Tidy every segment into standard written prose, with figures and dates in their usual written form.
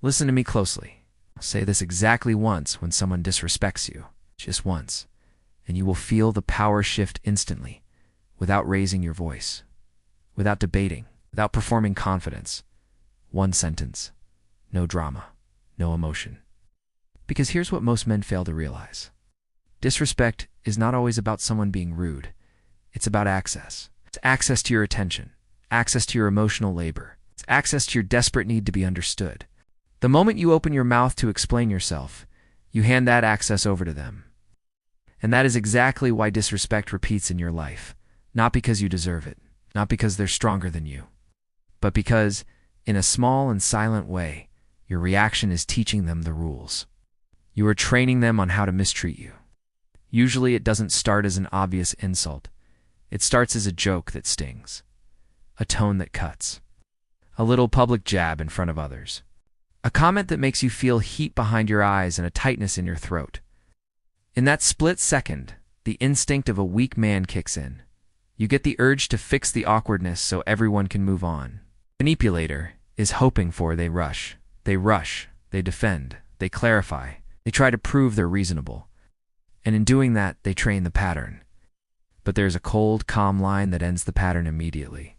Listen to me closely. Say this exactly once when someone disrespects you, just once, and you will feel the power shift instantly, without raising your voice, without debating, without performing confidence. One sentence, no drama, no emotion. Because here's what most men fail to realize. Disrespect is not always about someone being rude. It's about access. It's access to your attention, access to your emotional labor. It's access to your desperate need to be understood. The moment you open your mouth to explain yourself, you hand that access over to them. And that is exactly why disrespect repeats in your life. Not because you deserve it, not because they're stronger than you, but because, in a small and silent way, your reaction is teaching them the rules. You are training them on how to mistreat you. Usually it doesn't start as an obvious insult. It starts as a joke that stings, a tone that cuts, a little public jab in front of others, a comment that makes you feel heat behind your eyes and a tightness in your throat. In that split second, the instinct of a weak man kicks in. You get the urge to fix the awkwardness so everyone can move on. The manipulator is hoping for they rush. They rush, they defend, they clarify, they try to prove they're reasonable. And in doing that, they train the pattern. But there's a cold, calm line that ends the pattern immediately.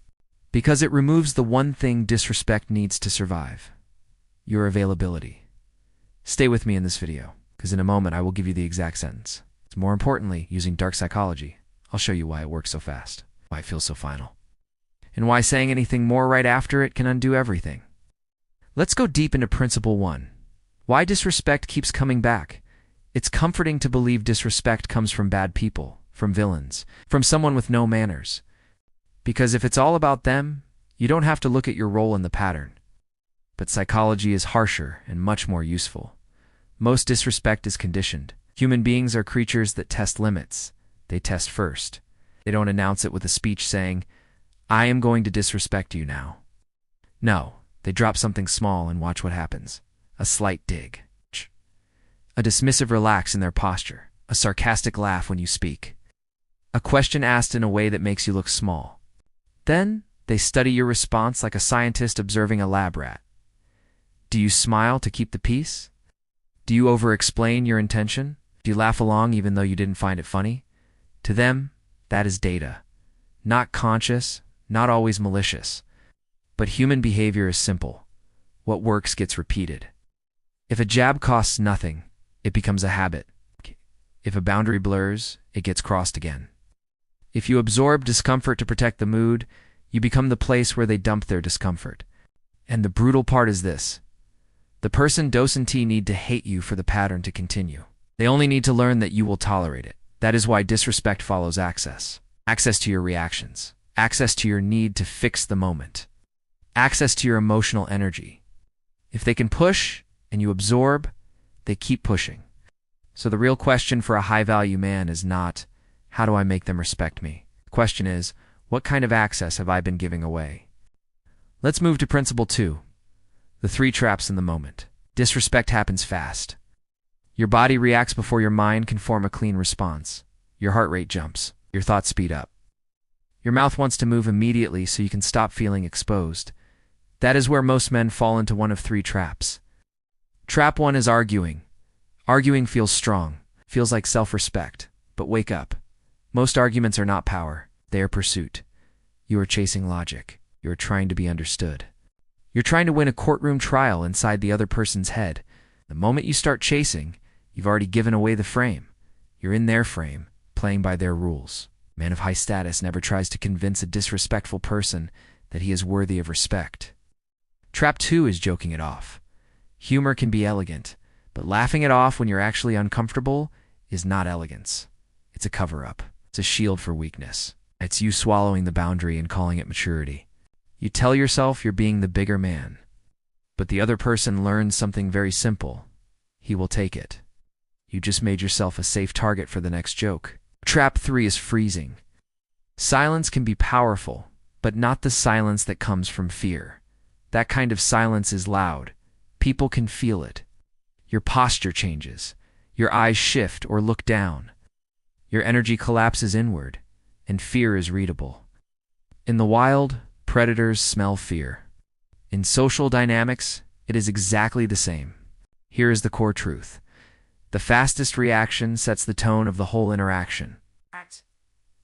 Because it removes the one thing disrespect needs to survive: your availability. Stay with me in this video, because in a moment I will give you the exact sentence. More importantly, using dark psychology, I'll show you why it works so fast, why it feels so final, and why saying anything more right after it can undo everything. Let's go deep into Principle 1. Why disrespect keeps coming back. It's comforting to believe disrespect comes from bad people, from villains, from someone with no manners. Because if it's all about them, you don't have to look at your role in the pattern. But psychology is harsher and much more useful. Most disrespect is conditioned. Human beings are creatures that test limits. They test first. They don't announce it with a speech saying, "I am going to disrespect you now." No, they drop something small and watch what happens. A slight dig. A dismissive relax in their posture. A sarcastic laugh when you speak. A question asked in a way that makes you look small. Then, they study your response like a scientist observing a lab rat. Do you smile to keep the peace? Do you over-explain your intention? Do you laugh along even though you didn't find it funny? To them, that is data. Not conscious, not always malicious. But human behavior is simple. What works gets repeated. If a jab costs nothing, it becomes a habit. If a boundary blurs, it gets crossed again. If you absorb discomfort to protect the mood, you become the place where they dump their discomfort. And the brutal part is this. The person doesn't need to hate you for the pattern to continue. They only need to learn that you will tolerate it. That is why disrespect follows access. Access to your reactions. Access to your need to fix the moment. Access to your emotional energy. If they can push and you absorb, they keep pushing. So the real question for a high-value man is not, how do I make them respect me? The question is, what kind of access have I been giving away? Let's move to Principle 2. The 3 traps in the moment. Disrespect happens fast. Your body reacts before your mind can form a clean response. Your heart rate jumps. Your thoughts speed up. Your mouth wants to move immediately so you can stop feeling exposed. That is where most men fall into one of 3 traps. Trap 1 is arguing. Arguing feels strong, feels like self-respect. But wake up. Most arguments are not power. They are pursuit. You are chasing logic. You are trying to be understood. You're trying to win a courtroom trial inside the other person's head. The moment you start chasing, you've already given away the frame. You're in their frame, playing by their rules. A man of high status never tries to convince a disrespectful person that he is worthy of respect. Trap 2 is joking it off. Humor can be elegant, but laughing it off when you're actually uncomfortable is not elegance. It's a cover-up. It's a shield for weakness. It's you swallowing the boundary and calling it maturity. You tell yourself you're being the bigger man, but the other person learns something very simple. He will take it. You just made yourself a safe target for the next joke. Trap 3 is freezing. Silence can be powerful, but not the silence that comes from fear. That kind of silence is loud. People can feel it. Your posture changes. Your eyes shift or look down. Your energy collapses inward, and fear is readable. In the wild, predators smell fear. In social dynamics, It is exactly the same. Here is the core truth. The fastest reaction sets the tone of the whole interaction.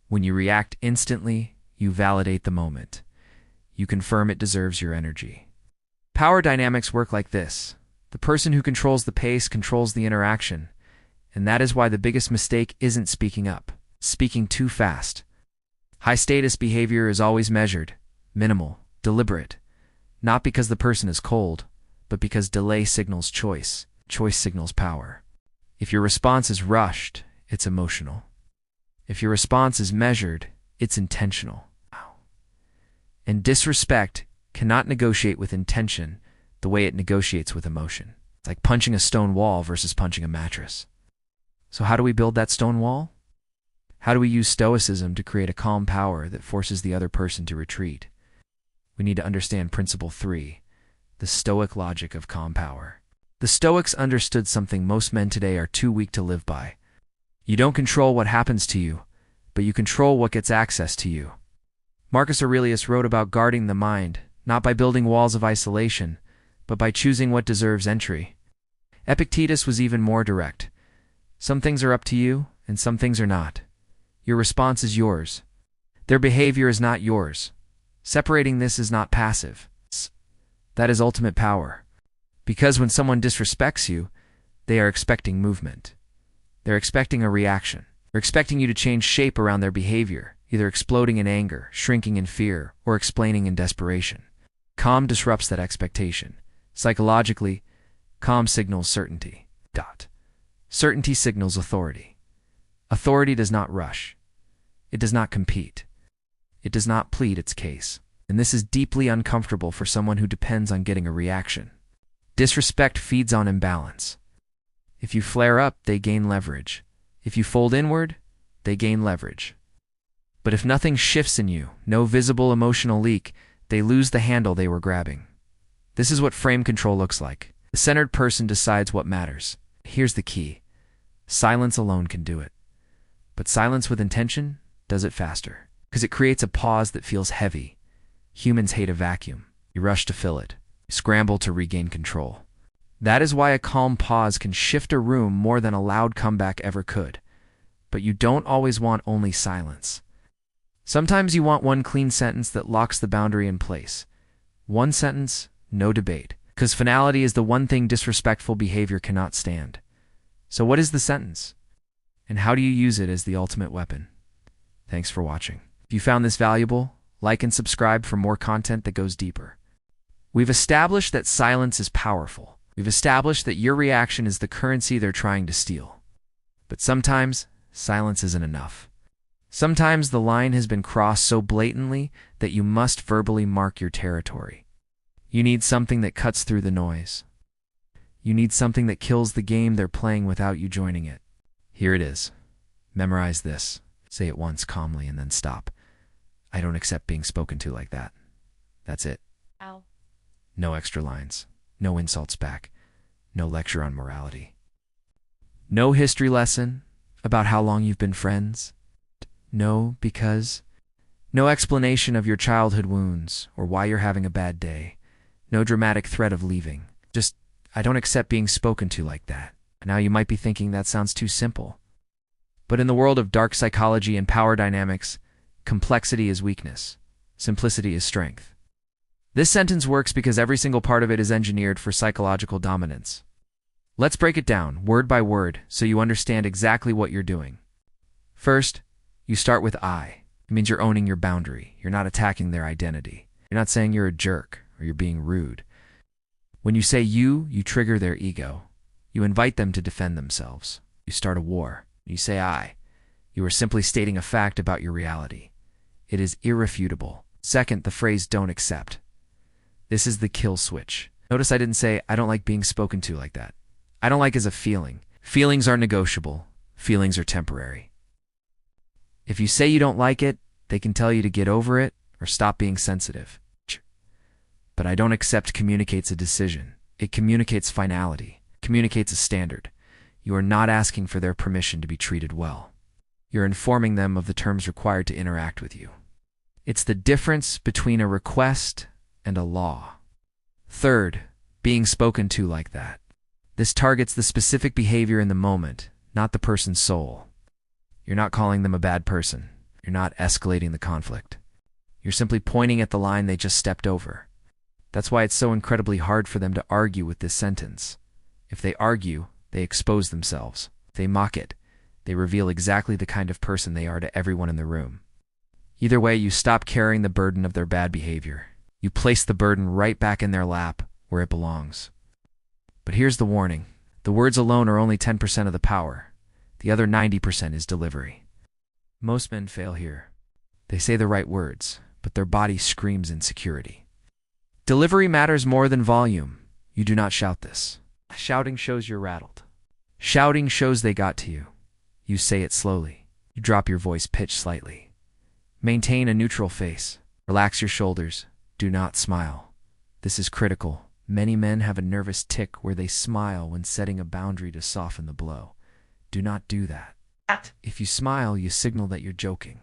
When you react instantly, you validate the moment. You confirm it deserves your energy. Power dynamics work like this. The person who controls the pace controls the interaction, and that is why the biggest mistake isn't speaking up, speaking too fast. High-status behavior is always measured, minimal, deliberate, not because the person is cold, but because delay signals choice, choice signals power. If your response is rushed, it's emotional. If your response is measured, it's intentional. And disrespect cannot negotiate with intention the way it negotiates with emotion. It's like punching a stone wall versus punching a mattress. So how do we build that stone wall? How do we use Stoicism to create a calm power that forces the other person to retreat? We need to understand Principle 3, the Stoic logic of calm power. The Stoics understood something most men today are too weak to live by. You don't control what happens to you, but you control what gets access to you. Marcus Aurelius wrote about guarding the mind, not by building walls of isolation, but by choosing what deserves entry. Epictetus was even more direct. Some things are up to you, and some things are not. Your response is yours. Their behavior is not yours. Separating this is not passive. That is ultimate power. Because when someone disrespects you, they are expecting movement. They're expecting a reaction. They're expecting you to change shape around their behavior, either exploding in anger, shrinking in fear, or explaining in desperation. Calm disrupts that expectation. Psychologically, calm signals certainty. Certainty signals authority. Authority does not rush. It does not compete. It does not plead its case. And this is deeply uncomfortable for someone who depends on getting a reaction. Disrespect feeds on imbalance. If you flare up, they gain leverage. If you fold inward, they gain leverage. But if nothing shifts in you, no visible emotional leak, they lose the handle they were grabbing. This is what frame control looks like. The centered person decides what matters. Here's the key. Silence alone can do it. But silence with intention does it faster. Because it creates a pause that feels heavy. Humans hate a vacuum. You rush to fill it. You scramble to regain control. That is why a calm pause can shift a room more than a loud comeback ever could. But you don't always want only silence. Sometimes you want one clean sentence that locks the boundary in place. One sentence, no debate. Because finality is the one thing disrespectful behavior cannot stand. So what is the sentence? And how do you use it as the ultimate weapon? Thanks for watching. If you found this valuable, like and subscribe for more content that goes deeper. We've established that silence is powerful. We've established that your reaction is the currency they're trying to steal. But sometimes, silence isn't enough. Sometimes the line has been crossed so blatantly that you must verbally mark your territory. You need something that cuts through the noise. You need something that kills the game they're playing without you joining it. Here it is. Memorize this. Say it once calmly and then stop. I don't accept being spoken to like that. That's it. Ow. No extra lines. No insults back. No lecture on morality. No history lesson about how long you've been friends. No, because. No explanation of your childhood wounds or why you're having a bad day. No dramatic threat of leaving. Just, I don't accept being spoken to like that. Now you might be thinking that sounds too simple. But in the world of dark psychology and power dynamics, complexity is weakness. Simplicity is strength. This sentence works because every single part of it is engineered for psychological dominance. Let's break it down, word by word, so you understand exactly what you're doing. First, you start with I. It means you're owning your boundary. You're not attacking their identity. You're not saying you're a jerk or you're being rude. When you say you trigger their ego. You invite them to defend themselves. You start a war. You say I. You are simply stating a fact about your reality. It is irrefutable. Second, the phrase don't accept. This is the kill switch. Notice I didn't say I don't like being spoken to like that. I don't like is a feeling. Feelings are negotiable. Feelings are temporary. If you say you don't like it, they can tell you to get over it or stop being sensitive. But I don't accept communicates a decision. It communicates finality. It communicates a standard. You are not asking for their permission to be treated well. You're informing them of the terms required to interact with you. It's the difference between a request and a law. Third, being spoken to like that. This targets the specific behavior in the moment, not the person's soul. You're not calling them a bad person. You're not escalating the conflict. You're simply pointing at the line they just stepped over. That's why it's so incredibly hard for them to argue with this sentence. If they argue, they expose themselves. If they mock it, they reveal exactly the kind of person they are to everyone in the room. Either way, you stop carrying the burden of their bad behavior. You place the burden right back in their lap, where it belongs. But here's the warning. The words alone are only 10% of the power. The other 90% is delivery. Most men fail here. They say the right words, but their body screams insecurity. Delivery matters more than volume. You do not shout this. Shouting shows you're rattled. Shouting shows they got to you. You say it slowly. You drop your voice pitch slightly. Maintain a neutral face. Relax your shoulders. Do not smile. This is critical. Many men have a nervous tic where they smile when setting a boundary to soften the blow. Do not do that. If you smile, you signal that you're joking.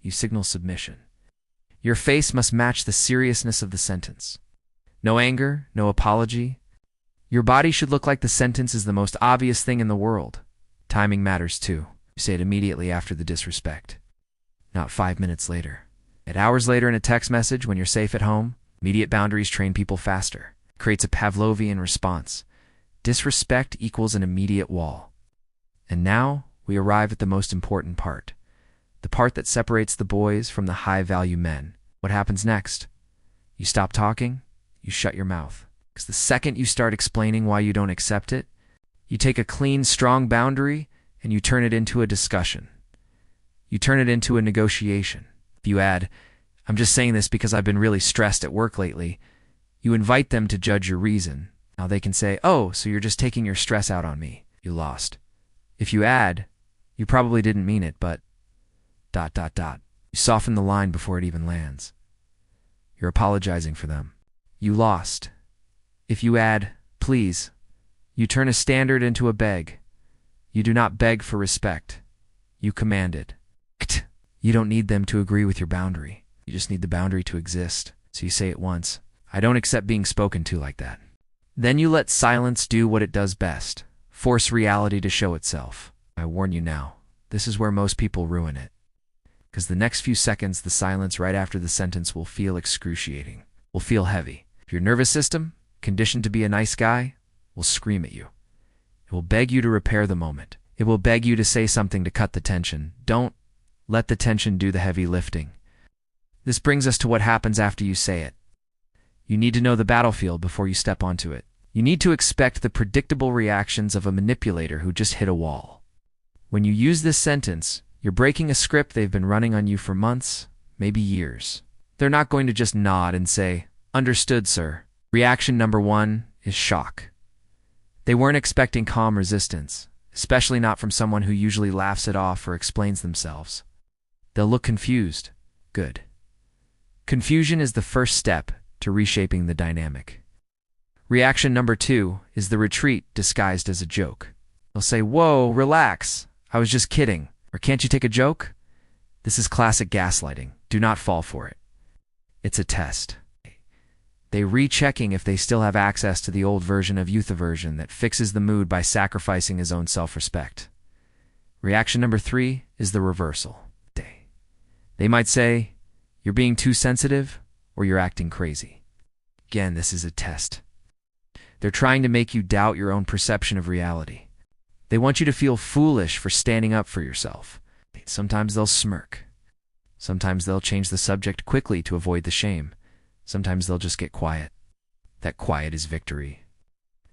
You signal submission. Your face must match the seriousness of the sentence. No anger, no apology. Your body should look like the sentence is the most obvious thing in the world. Timing matters too. You say it immediately after the disrespect, not 5 minutes later. At hours later in a text message when you're safe at home, immediate boundaries train people faster. Creates a Pavlovian response. Disrespect equals an immediate wall. And now we arrive at the most important part. The part that separates the boys from the high-value men. What happens next? You stop talking, you shut your mouth. Because the second you start explaining why you don't accept it, you take a clean, strong boundary and you turn it into a discussion. You turn it into a negotiation. If you add, "I'm just saying this because I've been really stressed at work lately," you invite them to judge your reason. Now they can say, "Oh, so you're just taking your stress out on me." You lost. If you add, "You probably didn't mean it, but ... You soften the line before it even lands. You're apologizing for them. You lost. If you add, "Please," you turn a standard into a beg. You do not beg for respect. You command it. You don't need them to agree with your boundary. You just need the boundary to exist. So you say it once. "I don't accept being spoken to like that." Then you let silence do what it does best. Force reality to show itself. I warn you now, this is where most people ruin it. Because the next few seconds, the silence right after the sentence will feel excruciating, will feel heavy. Your nervous system, conditioned to be a nice guy, will scream at you. It will beg you to repair the moment. It will beg you to say something to cut the tension. Don't let the tension do the heavy lifting. This brings us to what happens after you say it. You need to know the battlefield before you step onto it. You need to expect the predictable reactions of a manipulator who just hit a wall. When you use this sentence, you're breaking a script they've been running on you for months, maybe years. They're not going to just nod and say, "Understood, sir." Reaction number one is shock. They weren't expecting calm resistance, especially not from someone who usually laughs it off or explains themselves. They'll look confused. Good. Confusion is the first step to reshaping the dynamic. Reaction number two is the retreat disguised as a joke. They'll say, "Whoa, relax. I was just kidding." Or, "Can't you take a joke?" This is classic gaslighting. Do not fall for it. It's a test. They're rechecking if they still have access to the old version of youth aversion that fixes the mood by sacrificing his own self-respect. Reaction number three is the reversal. They might say, "You're being too sensitive," or "You're acting crazy." Again, this is a test. They're trying to make you doubt your own perception of reality. They want you to feel foolish for standing up for yourself. Sometimes they'll smirk. Sometimes they'll change the subject quickly to avoid the shame. Sometimes they'll just get quiet. That quiet is victory.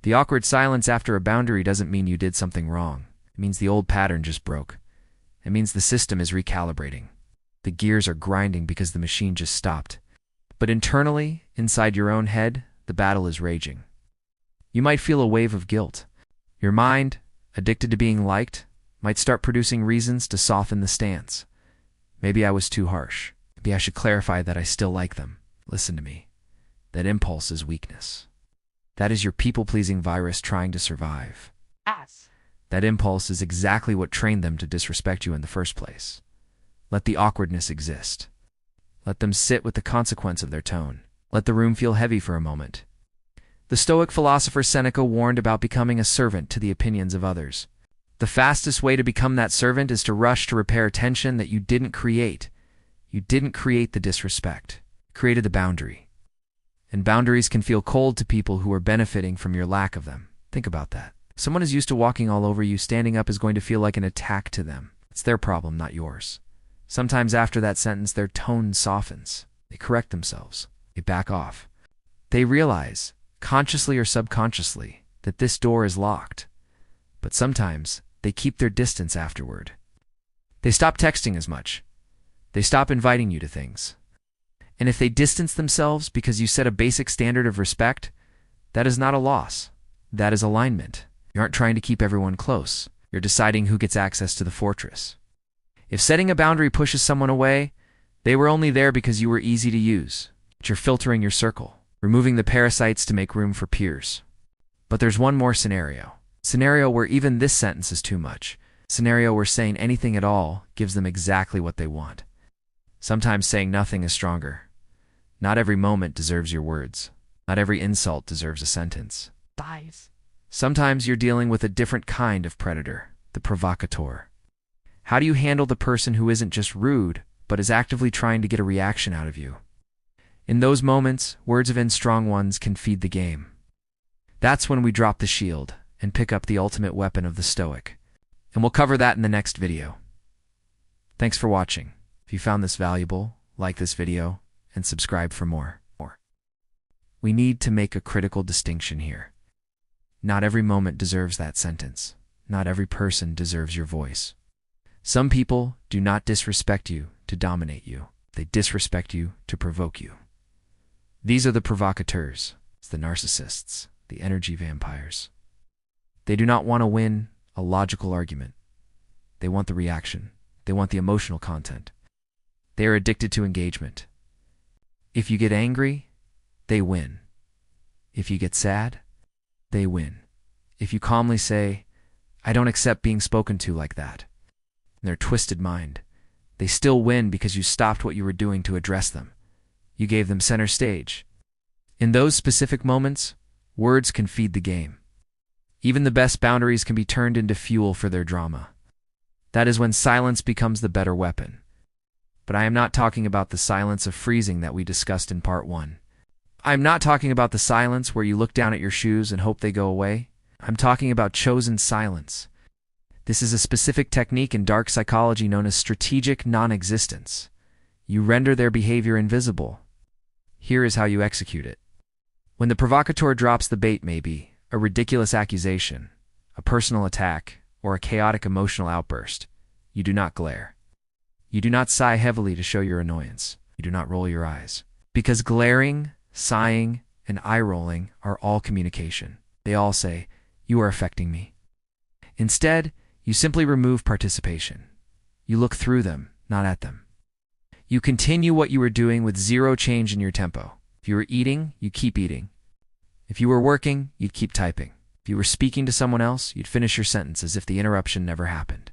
The awkward silence after a boundary doesn't mean you did something wrong. It means the old pattern just broke. It means the system is recalibrating. The gears are grinding because the machine just stopped. But internally, inside your own head, the battle is raging. You might feel a wave of guilt. Your mind, addicted to being liked, might start producing reasons to soften the stance. Maybe I was too harsh. Maybe I should clarify that I still like them. Listen to me. That impulse is weakness. That is your people-pleasing virus trying to survive. That impulse is exactly what trained them to disrespect you in the first place. Let the awkwardness exist. Let them sit with the consequence of their tone. Let the room feel heavy for a moment. The Stoic philosopher Seneca warned about becoming a servant to the opinions of others. The fastest way to become that servant is to rush to repair tension that you didn't create. You didn't create the disrespect. You created the boundary. And boundaries can feel cold to people who are benefiting from your lack of them. Think about that. If someone is used to walking all over you, standing up is going to feel like an attack to them. It's their problem, not yours. Sometimes after that sentence, their tone softens. They correct themselves. They back off. They realize, consciously or subconsciously, that this door is locked. But sometimes they keep their distance afterward. They stop texting as much. They stop inviting you to things. And if they distance themselves because you set a basic standard of respect, that is not a loss. That is alignment. You aren't trying to keep everyone close. You're deciding who gets access to the fortress. If setting a boundary pushes someone away, they were only there because you were easy to use. But you're filtering your circle, removing the parasites to make room for peers. But there's one more scenario. Scenario where even this sentence is too much. Scenario where saying anything at all gives them exactly what they want. Sometimes saying nothing is stronger. Not every moment deserves your words. Not every insult deserves a sentence. Sometimes you're dealing with a different kind of predator, the provocateur. How do you handle the person who isn't just rude, but is actively trying to get a reaction out of you? In those moments, words of strong ones can feed the game. That's when we drop the shield and pick up the ultimate weapon of the Stoic. And we'll cover that in the next video. Thanks for watching. If you found this valuable, like this video and subscribe for more. We need to make a critical distinction here. Not every moment deserves that sentence. Not every person deserves your voice. Some people do not disrespect you to dominate you. They disrespect you to provoke you. These are the provocateurs, the narcissists, the energy vampires. They do not want to win a logical argument. They want the reaction. They want the emotional content. They are addicted to engagement. If you get angry, they win. If you get sad, they win. If you calmly say, "I don't accept being spoken to like that," in their twisted mind, they still win because you stopped what you were doing to address them. You gave them center stage. In those specific moments, words can feed the game. Even the best boundaries can be turned into fuel for their drama. That is when silence becomes the better weapon. But I am not talking about the silence of freezing that we discussed in part 1. I am not talking about the silence where you look down at your shoes and hope they go away. I'm talking about chosen silence. This is a specific technique in dark psychology known as strategic non-existence. You render their behavior invisible. Here is how you execute it. When the provocateur drops the bait, maybe a ridiculous accusation, a personal attack, or a chaotic emotional outburst, you do not glare. You do not sigh heavily to show your annoyance. You do not roll your eyes. Because glaring, sighing, and eye-rolling are all communication. They all say, "You are affecting me." Instead, you simply remove participation. You look through them, not at them. You continue what you were doing with zero change in your tempo. If you were eating, you keep eating. If you were working, you'd keep typing. If you were speaking to someone else, you'd finish your sentence as if the interruption never happened.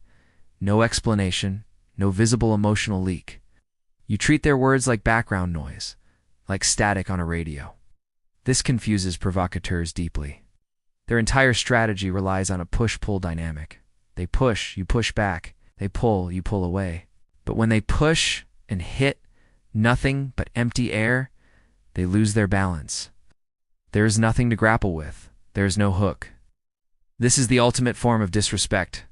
No explanation, no visible emotional leak. You treat their words like background noise, like static on a radio. This confuses provocateurs deeply. Their entire strategy relies on a push-pull dynamic. They push, you push back. They pull, you pull away. But when they push and hit nothing but empty air, they lose their balance. There is nothing to grapple with. There is no hook. This is the ultimate form of disrespect.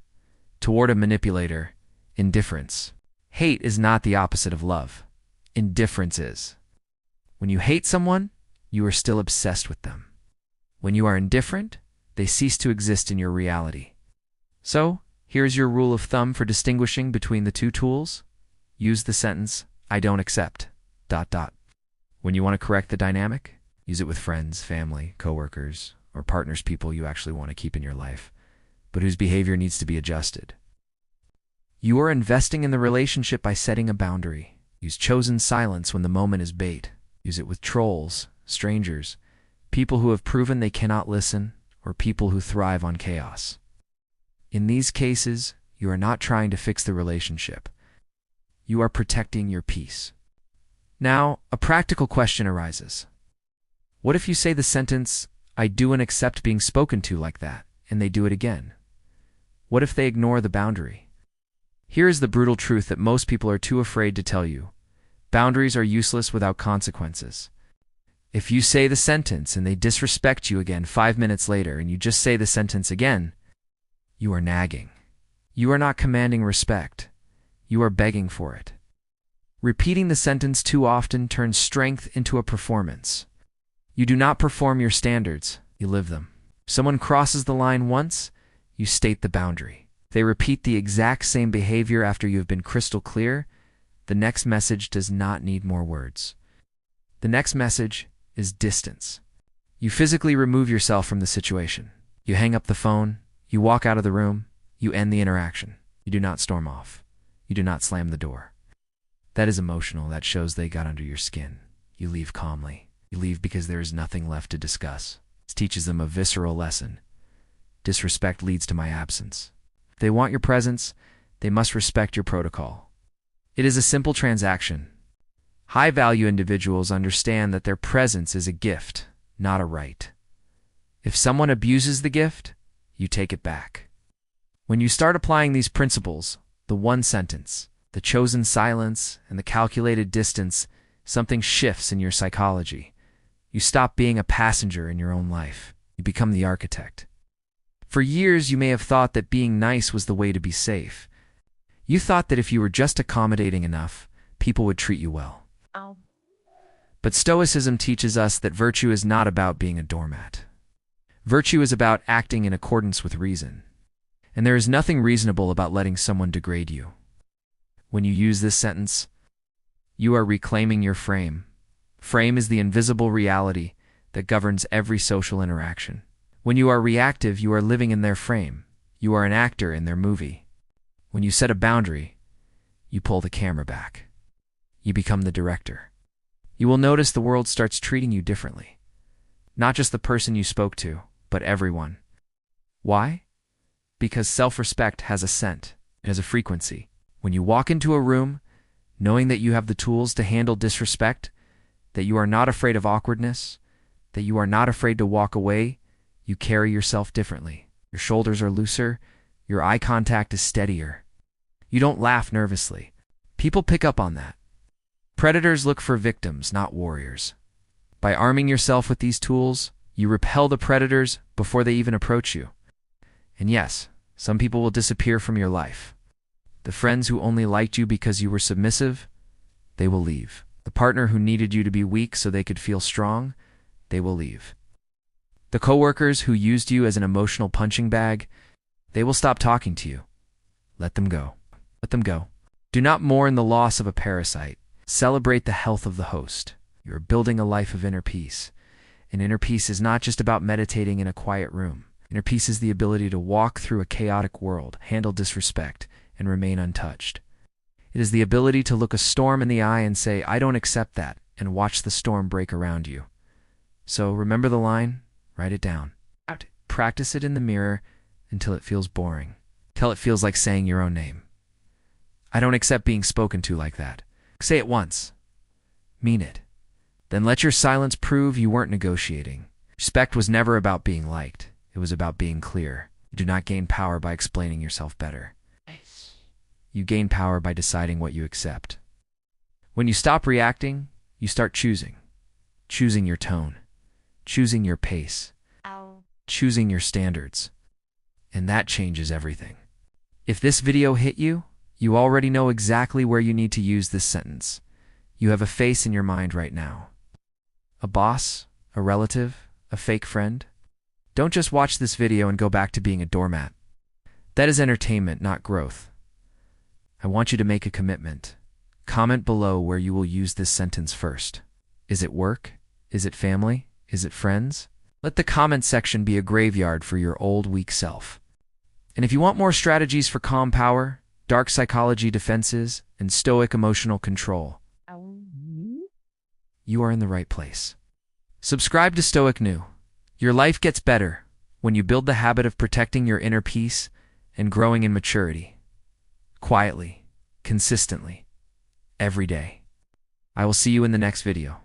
Toward a manipulator, indifference. Hate is not the opposite of love. Indifference is. When you hate someone, you are still obsessed with them. When you are indifferent, they cease to exist in your reality. So, here's your rule of thumb for distinguishing between the two tools. Use the sentence, "I don't accept, ... When you want to correct the dynamic, use it with friends, family, coworkers, or partners, people you actually want to keep in your life, but whose behavior needs to be adjusted. You are investing in the relationship by setting a boundary. Use chosen silence when the moment is bait. Use it with trolls, strangers, people who have proven they cannot listen, or people who thrive on chaos. In these cases, you are not trying to fix the relationship. You are protecting your peace. Now, a practical question arises. What if you say the sentence, I do and accept being spoken to like that, and they do it again. What if they ignore the boundary? Here is the brutal truth that most people are too afraid to tell you. Boundaries are useless without consequences. If you say the sentence and they disrespect you again 5 minutes later and you just say the sentence again, you are nagging. You are not commanding respect. You are begging for it. Repeating the sentence too often turns strength into a performance. You do not perform your standards, you live them. Someone crosses the line once, you state the boundary. They repeat the exact same behavior after you have been crystal clear. The next message does not need more words. The next message is distance. You physically remove yourself from the situation. You hang up the phone, you walk out of the room, you end the interaction. You do not storm off. You do not slam the door. That is emotional. That shows they got under your skin. You leave calmly. You leave because there is nothing left to discuss. This teaches them a visceral lesson. Disrespect leads to my absence. If they want your presence, they must respect your protocol. It is a simple transaction. High-value individuals understand that their presence is a gift, not a right. If someone abuses the gift, you take it back. When you start applying these principles, the one sentence, the chosen silence, and the calculated distance, something shifts in your psychology. You stop being a passenger in your own life. You become the architect. For years, you may have thought that being nice was the way to be safe. You thought that if you were just accommodating enough, people would treat you well. But Stoicism teaches us that virtue is not about being a doormat. Virtue is about acting in accordance with reason. And there is nothing reasonable about letting someone degrade you. When you use this sentence, you are reclaiming your frame. Frame is the invisible reality that governs every social interaction. When you are reactive, you are living in their frame. You are an actor in their movie. When you set a boundary, you pull the camera back. You become the director. You will notice the world starts treating you differently. Not just the person you spoke to, but everyone. Why? Because self-respect has a scent. It has a frequency. When you walk into a room, knowing that you have the tools to handle disrespect, that you are not afraid of awkwardness, that you are not afraid to walk away, you carry yourself differently. Your shoulders are looser. Your eye contact is steadier. You don't laugh nervously. People pick up on that. Predators look for victims, not warriors. By arming yourself with these tools, you repel the predators before they even approach you. And yes, some people will disappear from your life. The friends who only liked you because you were submissive, they will leave. The partner who needed you to be weak so they could feel strong, they will leave. The coworkers who used you as an emotional punching bag, they will stop talking to you. Let them go. Let them go. Do not mourn the loss of a parasite. Celebrate the health of the host. You are building a life of inner peace. And inner peace is not just about meditating in a quiet room. Inner peace is the ability to walk through a chaotic world, handle disrespect, and remain untouched. It is the ability to look a storm in the eye and say, I don't accept that, and watch the storm break around you. So remember the line, write it down. Practice it in the mirror until it feels boring. Till it feels like saying your own name. I don't accept being spoken to like that. Say it once. Mean it. Then let your silence prove you weren't negotiating. Respect was never about being liked. It was about being clear. You do not gain power by explaining yourself better. You gain power by deciding what you accept. When you stop reacting, you start choosing. Choosing your tone. Choosing your pace. Choosing your standards. And that changes everything. If this video hit you, you already know exactly where you need to use this sentence. You have a face in your mind right now. A boss, a relative, a fake friend. Don't just watch this video and go back to being a doormat. That is entertainment, not growth. I want you to make a commitment. Comment below where you will use this sentence first. Is it work? Is it family? Is it friends? Let the comment section be a graveyard for your old, weak self. And if you want more strategies for calm power, dark psychology defenses, and stoic emotional control, you are in the right place. Subscribe to Stoic New. Your life gets better when you build the habit of protecting your inner peace and growing in maturity. Quietly, consistently, every day. I will see you in the next video.